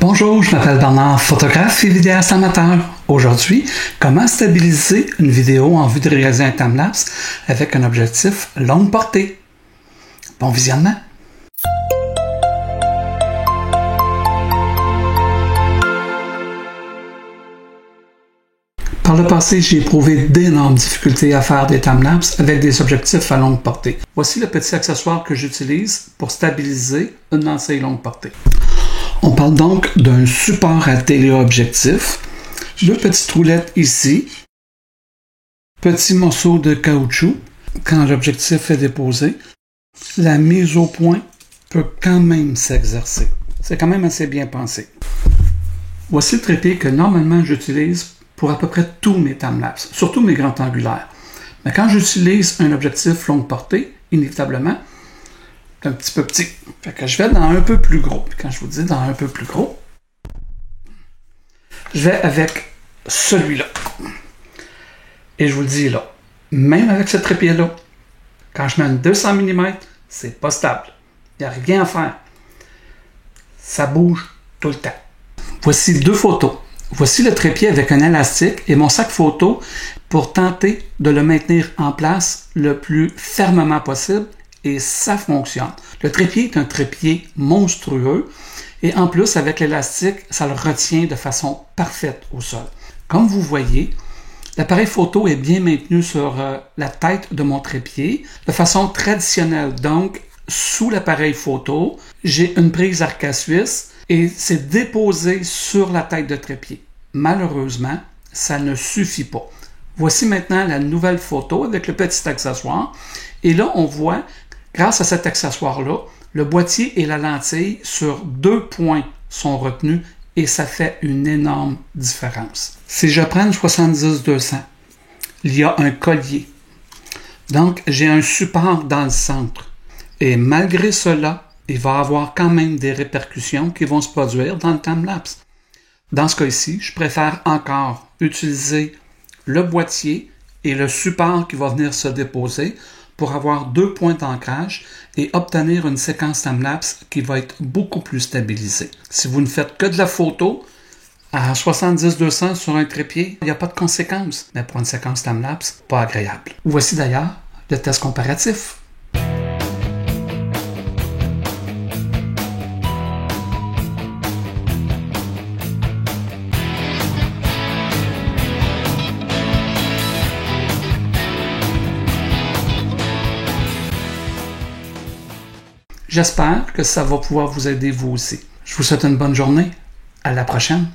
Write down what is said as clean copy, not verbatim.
Bonjour, je m'appelle Bernard, photographe et vidéaste amateur. Aujourd'hui, comment stabiliser une vidéo en vue de réaliser un timelapse avec un objectif longue portée. Bon visionnement! Par le passé, j'ai éprouvé d'énormes difficultés à faire des timelapses avec des objectifs à longue portée. Voici le petit accessoire que j'utilise pour stabiliser une lentille longue portée. On parle donc d'un support à téléobjectif, deux petites roulettes ici, petit morceau de caoutchouc quand l'objectif est déposé. La mise au point peut quand même s'exercer. C'est quand même assez bien pensé. Voici le trépied que normalement j'utilise pour à peu près tous mes timelapses, surtout mes grands angulaires. Mais quand j'utilise un objectif longue portée, inévitablement, c'est un petit peu petit. Fait que je vais dans un peu plus gros. Puis quand je vous dis dans un peu plus gros, je vais avec celui-là. Et je vous le dis là, même avec ce trépied-là, quand je mets une 200 mm, c'est pas stable. Il n'y a rien à faire. Ça bouge tout le temps. Voici deux photos. Voici le trépied avec un élastique et mon sac photo pour tenter de le maintenir en place le plus fermement possible et ça fonctionne. Le trépied est un trépied monstrueux et en plus avec l'élastique, ça le retient de façon parfaite au sol. Comme vous voyez, l'appareil photo est bien maintenu sur la tête de mon trépied de façon traditionnelle. Donc, sous l'appareil photo, j'ai une prise arc suisse et c'est déposé sur la tête de trépied. Malheureusement, ça ne suffit pas. Voici maintenant la nouvelle photo avec le petit accessoire. Et là, on voit, grâce à cet accessoire-là, le boîtier et la lentille sur deux points sont retenus et ça fait une énorme différence. Si je prends le 70-200, il y a un collier. Donc, j'ai un support dans le centre. Et malgré cela, il va y avoir quand même des répercussions qui vont se produire dans le timelapse. Dans ce cas-ci, je préfère encore utiliser le boîtier et le support qui va venir se déposer pour avoir deux points d'ancrage et obtenir une séquence timelapse qui va être beaucoup plus stabilisée. Si vous ne faites que de la photo, à 70-200 sur un trépied, il n'y a pas de conséquences. Mais pour une séquence timelapse, pas agréable. Voici d'ailleurs le test comparatif. J'espère que ça va pouvoir vous aider vous aussi. Je vous souhaite une bonne journée. À la prochaine.